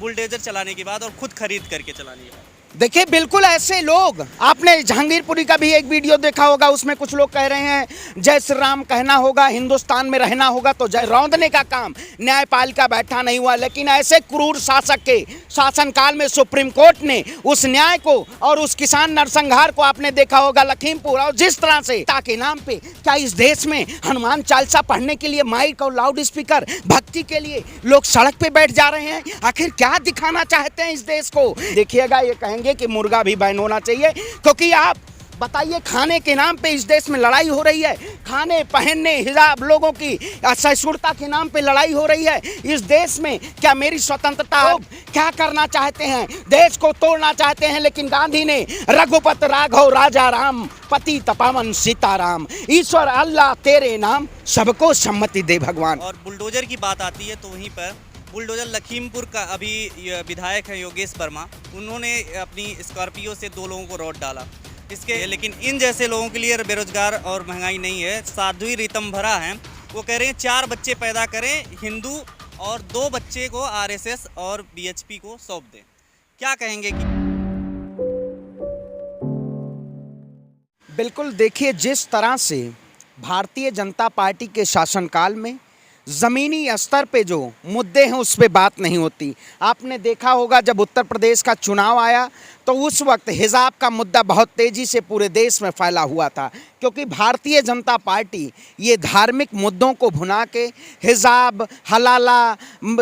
Bulldozer चलाने के बाद और खुद खरीद करके चलाने के बाद? देखिए, बिल्कुल ऐसे लोग, आपने जहांगीरपुरी का भी एक वीडियो देखा होगा, उसमें कुछ लोग कह रहे हैं जय श्री राम कहना होगा, हिंदुस्तान में रहना होगा, तो जय रौंदने का काम न्यायपालिका बैठा नहीं हुआ। लेकिन ऐसे क्रूर शासक के शासनकाल में सुप्रीम कोर्ट ने उस न्याय को और उस किसान नरसंहार को आपने देखा होगा लखीमपुर, और जिस तरह से के नाम पे क्या इस देश में हनुमान चालीसा पढ़ने के लिए माइक और लाउड स्पीकर, भक्ति के लिए लोग सड़क पे बैठ जा रहे हैं? आखिर क्या दिखाना चाहते हैं इस देश को? देखिएगा, ये कहेंगे कि मुर्गा भी बैन होना चाहिए, क्योंकि आप बताइए, खाने के नाम पे इस देश में लड़ाई हो रही है, खाने पहनने हिजाब लोगों की सहिष्णुता के नाम पे लड़ाई हो रही है इस देश में। क्या मेरी स्वतंत्रता हो? क्या करना चाहते हैं? देश को तोड़ना चाहते हैं। लेकिन गांधी ने रघुपत राघव राजा राम, पति तपावन सीताराम, ईश्वर अल्लाह तेरे नाम, सबको सम्मति दे भगवान। और बुलडोजर की बात आती है तो वहीं पर बुलडोजर लखीमपुर का अभी विधायक है योगेश वर्मा, उन्होंने अपनी स्कॉर्पियो से 2 लोगों को रौंद डाला इसके। लेकिन इन जैसे लोगों के लिए बेरोजगार और महंगाई नहीं है। साध्वी रीतम्भरा हैं, वो कह रहे हैं 4 बच्चे पैदा करें हिंदू और 2 बच्चे को आरएसएस और बीएचपी को सौंप दें। क्या कहेंगे कि बिल्कुल, देखिए, जिस तरह से भारतीय जनता पार्टी के शासनकाल में ज़मीनी स्तर पे जो मुद्दे हैं उस पे बात नहीं होती। आपने देखा होगा, जब उत्तर प्रदेश का चुनाव आया तो उस वक्त हिजाब का मुद्दा बहुत तेज़ी से पूरे देश में फैला हुआ था, क्योंकि भारतीय जनता पार्टी ये धार्मिक मुद्दों को भुना के हिजाब, हलाला,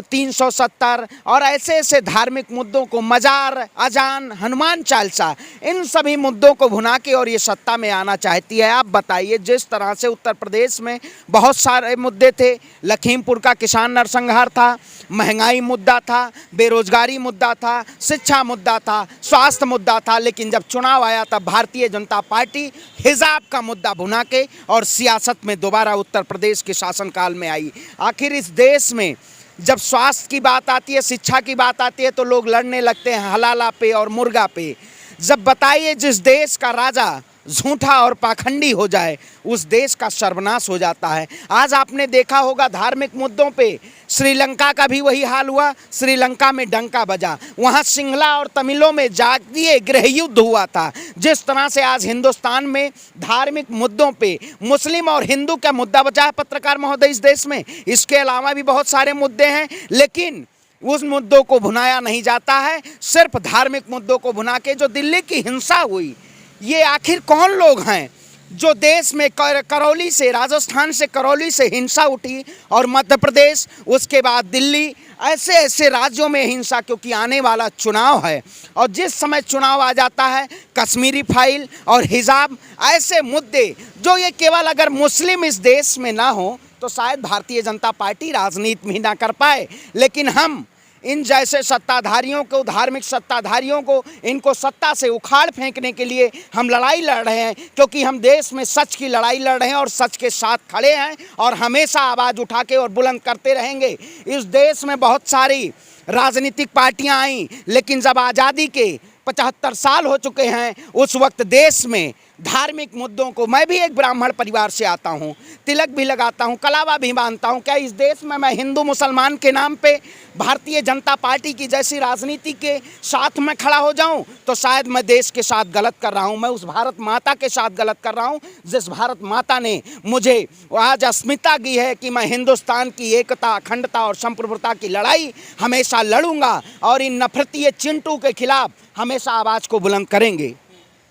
370 और ऐसे ऐसे धार्मिक मुद्दों को, मजार, अजान, हनुमान चालीसा, इन सभी मुद्दों को भुना के और ये सत्ता में आना चाहती है। आप बताइए, जिस तरह से उत्तर प्रदेश में बहुत सारे मुद्दे थे, लखीमपुर का किसान नरसंहार था, महंगाई मुद्दा था, बेरोजगारी मुद्दा था, शिक्षा मुद्दा था, स्वास्थ्य मुद्दा था, लेकिन जब चुनाव आया तब भारतीय जनता पार्टी हिजाब का मुद्दा भुना के और सियासत में दोबारा उत्तर प्रदेश के शासनकाल में आई। आखिर इस देश में जब स्वास्थ्य की बात आती है, शिक्षा की बात आती है, तो लोग लड़ने लगते हैं हलाला पे और मुर्गा पे। जब बताइए, जिस देश का राजा झूठा और पाखंडी हो जाए उस देश का सर्वनाश हो जाता है। आज आपने देखा होगा, धार्मिक मुद्दों पे श्रीलंका का भी वही हाल हुआ। श्रीलंका में डंका बजा, वहाँ सिंहला और तमिलों में जातीय गृह युद्ध हुआ था। जिस तरह से आज हिंदुस्तान में धार्मिक मुद्दों पे मुस्लिम और हिंदू का मुद्दा बचा है पत्रकार महोदय इस देश में, इसके अलावा भी बहुत सारे मुद्दे हैं, लेकिन उस मुद्दों को भुनाया नहीं जाता है। सिर्फ धार्मिक मुद्दों को भुना के जो दिल्ली की हिंसा हुई, ये आखिर कौन लोग हैं जो देश में करौली से, राजस्थान से करौली से हिंसा उठी और मध्य प्रदेश, उसके बाद दिल्ली, ऐसे ऐसे राज्यों में हिंसा, क्योंकि आने वाला चुनाव है और जिस समय चुनाव आ जाता है, कश्मीरी फाइल और हिजाब, ऐसे मुद्दे जो ये केवल अगर मुस्लिम इस देश में ना हो तो शायद भारतीय जनता पार्टी राजनीति भी ना कर पाए। लेकिन हम इन जैसे सत्ताधारियों को, धार्मिक सत्ताधारियों को, इनको सत्ता से उखाड़ फेंकने के लिए हम लड़ाई लड़ रहे हैं, क्योंकि हम देश में सच की लड़ाई लड़ रहे हैं और सच के साथ खड़े हैं और हमेशा आवाज़ उठा के और बुलंद करते रहेंगे। इस देश में बहुत सारी राजनीतिक पार्टियां आईं, लेकिन जब आज़ादी के 75 साल हो चुके हैं, उस वक्त देश में धार्मिक मुद्दों को, मैं भी एक ब्राह्मण परिवार से आता हूँ, तिलक भी लगाता हूँ, कलावा भी बांधता हूँ, क्या इस देश में मैं हिंदू मुसलमान के नाम पे भारतीय जनता पार्टी की जैसी राजनीति के साथ में खड़ा हो जाऊं? तो शायद मैं देश के साथ गलत कर रहा हूं, मैं उस भारत माता के साथ गलत कर रहा हूं जिस भारत माता ने मुझे आज अस्मिता दी है कि मैं हिंदुस्तान की एकता, अखंडता और संप्रभुता की लड़ाई हमेशा लड़ूंगा और इन नफरती चिंटू के खिलाफ हमेशा आवाज़ को बुलंद करेंगे।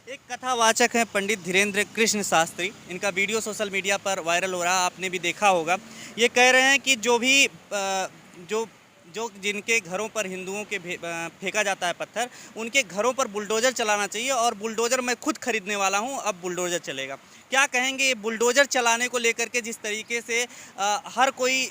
एक कथावाचक हैं पंडित धीरेन्द्र कृष्ण शास्त्री, इनका वीडियो सोशल मीडिया पर वायरल हो रहा है, आपने भी देखा होगा। ये कह रहे हैं कि जो जिनके घरों पर हिंदुओं के फेंका जाता है पत्थर, उनके घरों पर बुलडोज़र चलाना चाहिए और बुलडोज़र मैं खुद खरीदने वाला हूं, अब बुलडोज़र चलेगा। क्या कहेंगे ये बुलडोज़र चलाने को लेकर के, जिस तरीके से हर कोई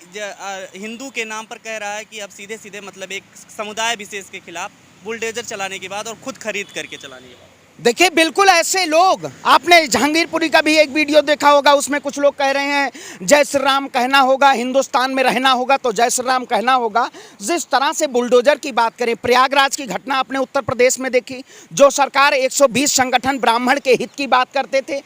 हिंदू के नाम पर कह रहा है कि अब सीधे सीधे मतलब एक समुदाय विशेष के खिलाफ बुलडोज़र चलाने के बाद और खुद खरीद करके चलाने के बाद? देखिए, बिल्कुल ऐसे लोग, आपने जहांगीरपुरी का भी एक वीडियो देखा होगा, उसमें कुछ लोग कह रहे हैं जय श्री राम कहना होगा, हिंदुस्तान में रहना होगा तो जय श्री राम कहना होगा। जिस तरह से बुलडोजर की बात करें, प्रयागराज की घटना आपने उत्तर प्रदेश में देखी, जो सरकार 120 संगठन ब्राह्मण के हित की बात करते थे,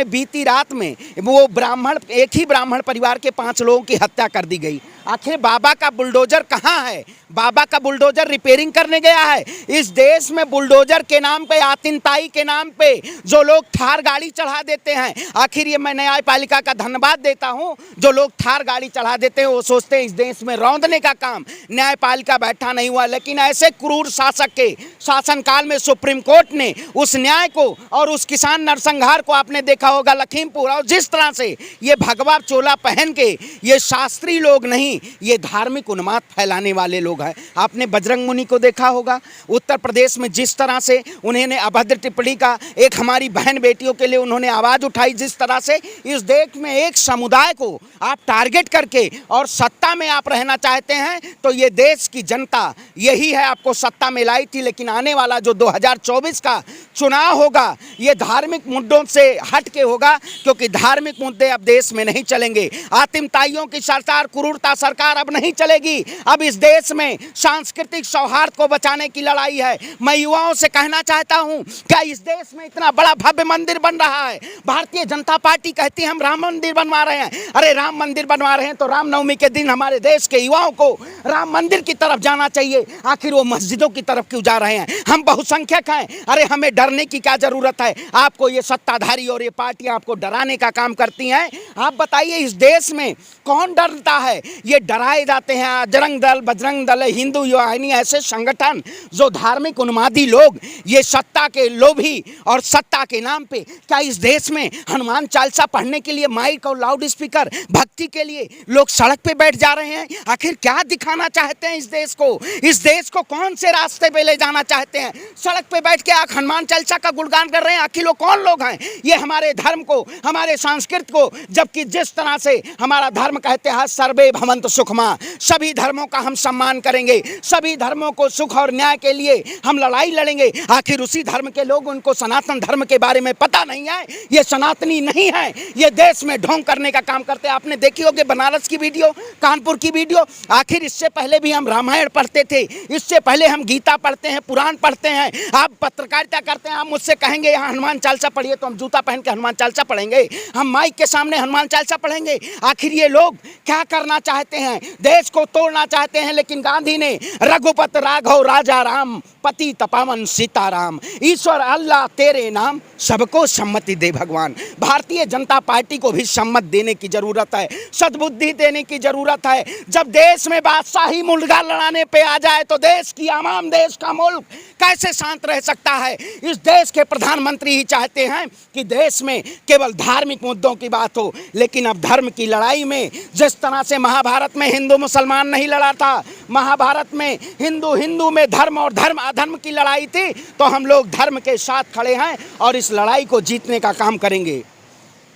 बीती रात में वो ब्राह्मण, एक ही ब्राह्मण परिवार के 5 लोगों की हत्या कर दी गई। आखिर बाबा का बुलडोजर कहाँ है? बाबा का बुलडोजर रिपेयरिंग करने गया है? इस देश में बुलडोजर के नाम पे, आतिनताई के नाम पे जो लोग थार गाड़ी चढ़ा देते हैं, आखिर ये मैं न्यायपालिका का धन्यवाद देता हूं। जो लोग थार गाड़ी चढ़ा देते हैं वो सोचते हैं इस देश में रौंदने का काम न्यायपालिका बैठा नहीं हुआ, लेकिन ऐसे क्रूर शासक के शासनकाल में सुप्रीम कोर्ट ने उस न्याय को और उस किसान नरसंहार को आपने देखा होगा लखीमपुर, और जिस तरह से ये भगवा चोला पहन के ये शास्त्री लोग नहीं, ये धार्मिक उन्माद फैलाने वाले लोग हैं। आपने बजरंग मुनि को देखा होगा उत्तर प्रदेश में, जिस तरह से उन्होंने अभद्र टिप्पणी का एक हमारी बहन बेटियों के लिए उन्होंने आवाज़ उठाई, जिस तरह से इस देश में एक समुदाय को आप टारगेट करके और सत्ता में आप रहना चाहते हैं, तो ये देश की जनता यही है आपको सत्ता में लाई थी। लेकिन आने वाला जो 2024 का चुनाव होगा ये धार्मिक मुद्दों से हट के होगा, क्योंकि धार्मिक मुद्दे अब देश में नहीं चलेंगे। आतिमताइयों की सरकार, क्रूरता सरकार अब नहीं चलेगी। अब इस देश में सांस्कृतिक सौहार्द को बचाने की लड़ाई है। मैं युवाओं से कहना चाहता हूं, क्या इस देश में इतना बड़ा भव्य मंदिर बन रहा है, भारतीय जनता पार्टी कहती है हम राम मंदिर बनवा रहे हैं। अरे राम मंदिर बनवा रहे हैं तो रामनवमी के दिन हमारे देश के युवाओं को राम मंदिर की तरफ जाना चाहिए, आखिर वो मस्जिदों की तरफ क्यों जा रहे हैं? हम बहुसंख्यक हैं, अरे हमें डरने की क्या जरूरत है? आपको ये सत्ताधारी और ये पार्टियां आपको डराने का काम करती हैं। आप बताइए इस देश में कौन डरता है? ये डराए जाते हैं बजरंग दल, बजरंग दल, हिंदू वाहिनी, ऐसे संगठन जो धार्मिक उन्मादी लोग, ये सत्ता के लोभी और सत्ता के नाम पे क्या इस देश में हनुमान चालीसा पढ़ने के लिए माइक और लाउड स्पीकर, भक्ति के लिए लोग सड़क पे बैठ जा रहे हैं? आखिर क्या दिखाना चाहते हैं इस देश को? इस देश को कौन से रास्ते पे ले जाना चाहते हैं? सड़क पे बैठ के आप हनुमान चालीसा का गुणगान कर रहे हैं, आखिर वो कौन लोग हैं? ये हमारे धर्म को, हमारे संस्कृति को, जबकि जिस तरह से हमारा धर्म कहते हैं सर्वे भवन्तु सुखमा, सभी धर्मों का हम सम्मान करेंगे, सभी धर्मों को सुख और न्याय के लिए हम लड़ाई लड़ेंगे, आखिर उसी धर्म के लोग, उनको सनातन धर्म के बारे में पता नहीं है, ये सनातनी नहीं है, ये देश में ढोंग करने का काम करते हैं। आपने देखी होगी बनारस की वीडियो, कानपुर की वीडियो, आखिर इससे पहले भी हम रामायण पढ़ते थे, इससे पहले हम गीता पढ़ते हैं, पुराण पढ़ते हैं। आप पत्रकारिता करते हैं, आप मुझसे कहेंगे यहाँ हनुमान चालीसा पढ़िए, तो हम जूता पहन के हनुमान चालीसा पढ़ेंगे, हम माइक के सामने हनुमान चालीसा पढ़ेंगे? आखिर ये लोग क्या करना चाहते हैं? देश को तोड़ना चाहते हैं। लेकिन गांधी ने रघुपत राघव राजा राम, पति तपावन सीताराम, ईश्वर अल्लाह तेरे नाम, सबको सम्मति दे भगवान। भारतीय जनता पार्टी को भी सम्मत देने की जरूरत है, सद्बुद्धि देने की जरूरत है। जब देश में बादशाही मुर्गा लड़ाने पे आ जाए तो देश की आवाम, देश का मुल्क कैसे शांत रह सकता है? इस देश के प्रधानमंत्री ही चाहते हैं कि देश में केवल धार्मिक मुद्दों की बात हो, लेकिन अब धर्म की लड़ाई में, जिस तरह से महाभारत में हिंदू मुसलमान नहीं लड़ा था, महाभारत में हिंदू हिंदू में, धर्म और धर्म अधर्म की लड़ाई थी, तो हम लोग धर्म के साथ खड़े हैं और इस लड़ाई को जीतने का काम करेंगे।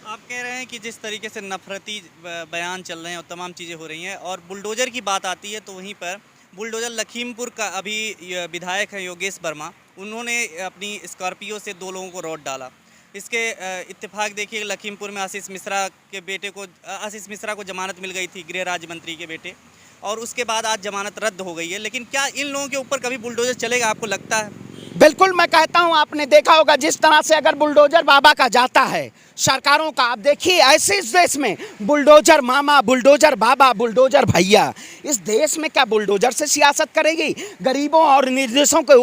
आप कह रहे हैं कि जिस तरीके से नफरती बयान चल रहे हैं और तमाम चीज़ें हो रही हैं, और बुलडोज़र की बात आती है तो वहीं पर बुलडोज़र लखीमपुर का अभी विधायक है योगेश वर्मा, उन्होंने अपनी स्कॉर्पियो से 2 लोगों को रौंद डाला। इसके इत्तेफाक देखिए लखीमपुर में आशीष मिश्रा को जमानत मिल गई थी, गृह राज्य मंत्री के बेटे, और उसके बाद आज जमानत रद्द हो गई है। लेकिन क्या इन लोगों के ऊपर कभी बुलडोज़र चलेगा, आपको लगता है? बिल्कुल, मैं कहता हूं, आपने देखा होगा जिस तरह से अगर बुलडोजर बाबा का जाता है सरकारों का, आप देखिए ऐसे इस देश में बुलडोजर मामा, बुलडोजर बाबा, बुलडोजर भैया, इस देश में क्या बुलडोजर से सियासत करेगी? गरीबों और निर्दोषों के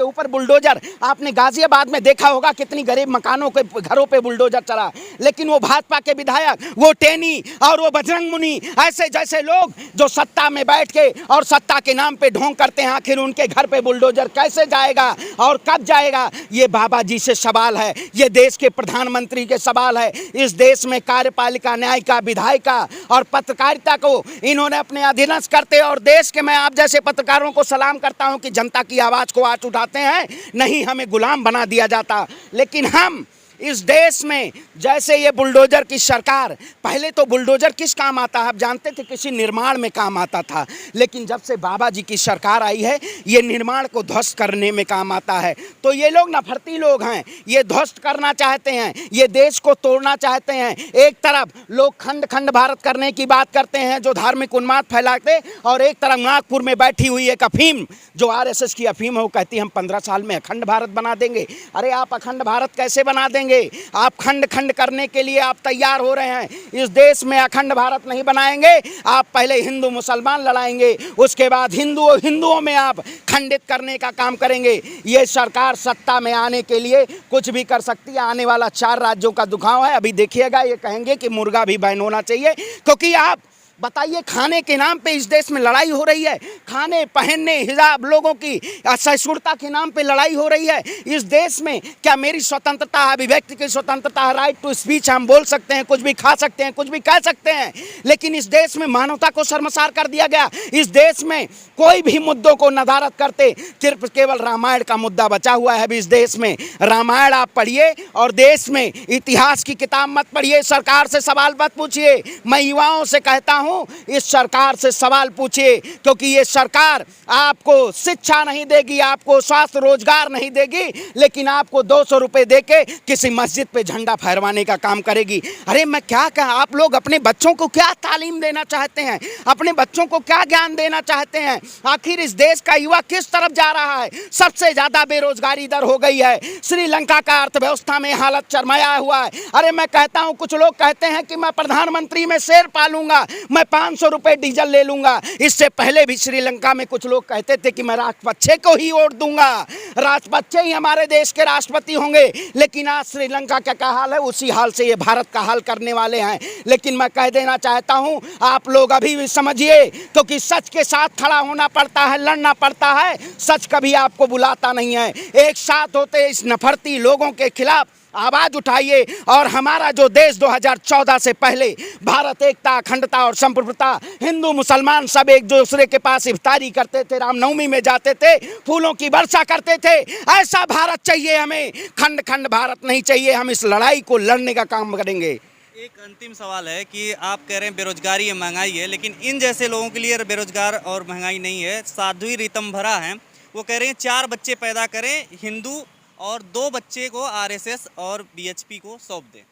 ऊपर बुलडोजर। आपने गाजियाबाद में देखा होगा कितनी गरीब मकानों के घरों पे बुलडोजर चला, लेकिन वो भाजपा के विधायक, वो टेनी और वो बजरंग मुनि, ऐसे जैसे लोग जो सत्ता में बैठ के और सत्ता के नाम पे ढोंग करते हैं, आखिर उनके घर पे बुलडोजर कैसे जाएगा और कब जाएगा? ये बाबा जी से सवाल है, ये देश के प्रधानमंत्री के सवाल है। इस देश में कार्यपालिका, न्यायिका, विधायिका और पत्रकारिता को इन्होंने अपने अधीनस्थ करते, और देश के, मैं आप जैसे पत्रकारों को सलाम करता हूं कि जनता की आवाज को आज उठाते हैं, नहीं हमें गुलाम बना दिया जाता। लेकिन हम इस देश में जैसे ये बुलडोजर की सरकार, पहले तो बुलडोजर किस काम आता है आप जानते थे? किसी निर्माण में काम आता था, लेकिन जब से बाबा जी की सरकार आई है ये निर्माण को ध्वस्त करने में काम आता है। तो ये लोग नफरती लोग हैं, ये ध्वस्त करना चाहते हैं, ये देश को तोड़ना चाहते हैं। एक तरफ लोग खंड खंड भारत करने की बात करते हैं जो धार्मिक उन्माद फैलाते, और एक तरफ नागपुर में बैठी हुई एक अफीम जो RSS की अफीम है, वो कहती है हम 15 साल में अखंड भारत बना देंगे। अरे आप अखंड भारत कैसे बना देंगे? बनाएंगे। आप खंड खंड करने के लिए आप तैयार हो रहे हैं। इस देश में अखंड भारत नहीं बनाएंगे। आप पहले हिंदू मुसलमान लड़ाएंगे, उसके बाद हिंदुओं में आप खंडित करने का काम करेंगे। ये सरकार सत्ता में आने के लिए कुछ भी कर सकती है। आने वाला 4 राज्यों का दुखाव है। अभी देखिएगा, ये कहेंगे कि मुर्गा भी बैन होना चाहिए, क्योंकि आप बताइए, खाने के नाम पे इस देश में लड़ाई हो रही है। खाने, पहनने, हिजाब, लोगों की सहिष्णुता के नाम पे लड़ाई हो रही है। इस देश में क्या मेरी स्वतंत्रता, अभिव्यक्ति की स्वतंत्रता, राइट टू स्पीच, हम बोल सकते हैं, कुछ भी खा सकते हैं, कुछ भी कह सकते हैं, लेकिन इस देश में मानवता को शर्मसार कर दिया गया। इस देश में कोई भी मुद्दों को नदारद करते, सिर्फ केवल रामायण का मुद्दा बचा हुआ है। अभी इस देश में रामायण आप पढ़िए और देश में इतिहास की किताब मत पढ़िए। सरकार से सवाल मत पूछिए। मैं युवाओं से कहता हूं, इस सरकार से सवाल पूछिए, क्योंकि ये सरकार आपको शिक्षा नहीं देगी, आपको स्वास्थ्य रोजगार नहीं देगी, लेकिन आपको 200 रुपए देके किसी मस्जिद पे झंडा फहरवाने का काम करेगी। अरे मैं क्या कहा, आप लोग अपने बच्चों को क्या तालीम देना चाहते हैं? अपने बच्चों को क्या ज्ञान देना चाहते हैं? आखिर इस देश का युवा किस तरफ जा रहा है? सबसे ज्यादा बेरोजगारी दर हो गई है। श्रीलंका का अर्थव्यवस्था में हालत चरमराया हुआ है। अरे मैं कहता हूं, कुछ लोग कहते हैं कि मैं प्रधानमंत्री में शेर पालूंगा, मैं 500 रुपए डीजल ले लूंगा। इससे पहले भी श्रीलंका में कुछ लोग कहते थे कि मैं राजपक्षे को ही वोट दूंगा, राजपक्षे ही हमारे देश के राष्ट्रपति होंगे। लेकिन आज श्रीलंका का क्या हाल है, उसी हाल से ये भारत का हाल करने वाले हैं। लेकिन मैं कह देना चाहता हूं, आप लोग अभी भी समझिए, क्योंकि सच के साथ खड़ा होना पड़ता है, लड़ना पड़ता है। सच कभी आपको बुलाता नहीं है। एक साथ होते इस नफरती लोगों के खिलाफ आवाज उठाइए। और हमारा जो देश 2014 से पहले भारत एकता, अखंडता और संप्रभुता, हिंदू मुसलमान सब एक दूसरे के पास इफ्तारी करते थे, रामनवमी में जाते थे, फूलों की वर्षा करते थे। ऐसा भारत चाहिए हमें, खंड खंड भारत नहीं चाहिए। हम इस लड़ाई को लड़ने का काम करेंगे। एक अंतिम सवाल है कि आप कह रहे हैं बेरोजगारी है, महंगाई है, लेकिन इन जैसे लोगों के लिए बेरोजगार और महंगाई नहीं है। साध्वी रीतम्भरा हैं, वो कह रहे हैं 4 बच्चे पैदा करें हिंदू और 2 बच्चे को आरएसएस और बीएचपी को सौंप दें।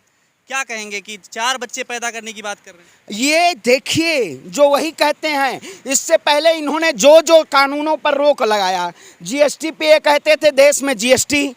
क्या कहेंगे कि 4 बच्चे पैदा करने की बात कर रहे हैं? ये देखिए, जो वही कहते हैं। इससे पहले इन्होंने जो जो कानूनों पर रोक लगाया, जीएसटी पे ये कहते थे देश में जीएसटी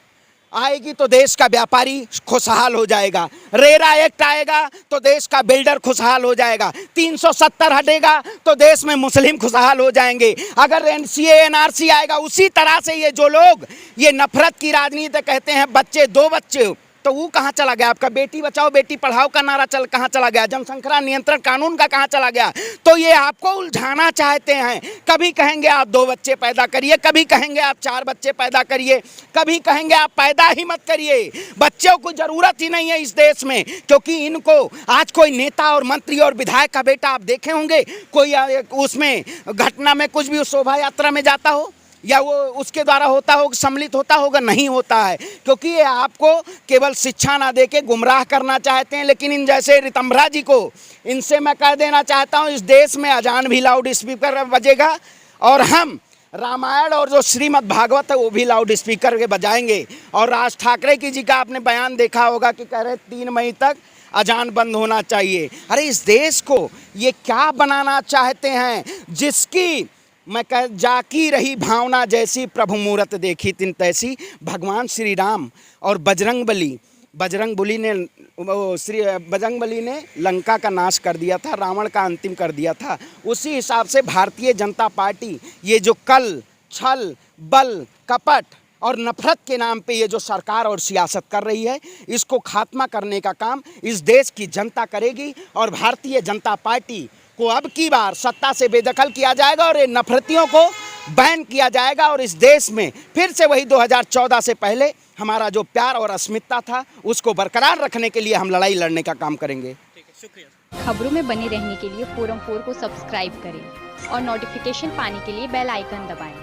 आएगी तो देश का व्यापारी खुशहाल हो जाएगा, रेरा एक्ट आएगा तो देश का बिल्डर खुशहाल हो जाएगा, 370 हटेगा तो देश में मुस्लिम खुशहाल हो जाएंगे, अगर एनसीए एनआरसी आएगा। उसी तरह से ये जो लोग ये नफरत की राजनीति कहते हैं, बच्चे 2 बच्चे, तो वो कहाँ चला गया? आपका बेटी बचाओ बेटी पढ़ाओ का नारा कहाँ चला गया? जनसंख्या नियंत्रण कानून का कहाँ चला गया? तो ये आपको उलझाना चाहते हैं। कभी कहेंगे आप 2 बच्चे पैदा करिए, कभी कहेंगे आप 4 बच्चे पैदा करिए, कभी कहेंगे आप पैदा ही मत करिए। बच्चों को जरूरत ही नहीं है इस देश में, क्योंकि इनको आज कोई नेता और मंत्री और विधायक का बेटा आप देखे होंगे कोई उसमें घटना में कुछ भी शोभा यात्रा में जाता हो या वो उसके द्वारा होता होगा, सम्मिलित होता होगा? नहीं होता है, क्योंकि ये आपको केवल शिक्षा ना देके गुमराह करना चाहते हैं। लेकिन इन जैसे रीतम्भरा जी को, इनसे मैं कह देना चाहता हूँ, इस देश में अजान भी लाउड स्पीकर बजेगा और हम रामायण और जो श्रीमद् भागवत है वो भी लाउड स्पीकर के बजाएंगे। और राज ठाकरे की जी का आपने बयान देखा होगा कि कह रहे 3 मई तक अजान बंद होना चाहिए। अरे इस देश को ये क्या बनाना चाहते हैं, जिसकी मैं कह जाकी रही भावना जैसी, प्रभु मूरत देखी तिन तैसी। भगवान श्री राम और बजरंग बली ने लंका का नाश कर दिया था, रावण का अंतिम कर दिया था। उसी हिसाब से भारतीय जनता पार्टी ये जो कल, छल, बल, कपट और नफरत के नाम पे ये जो सरकार और सियासत कर रही है, इसको खात्मा करने का काम इस देश की जनता करेगी। और भारतीय जनता पार्टी को अब की बार सत्ता से बेदखल किया जाएगा और ये नफरतियों को बैन किया जाएगा। और इस देश में फिर से वही 2014 से पहले हमारा जो प्यार और अस्मिता था उसको बरकरार रखने के लिए हम लड़ाई लड़ने का काम करेंगे। ठीक है, शुक्रिया। खबरों में बने रहने के लिए फोरम 4 को सब्सक्राइब करें और नोटिफिकेशन पाने के लिए बेल आइकन दबाएं।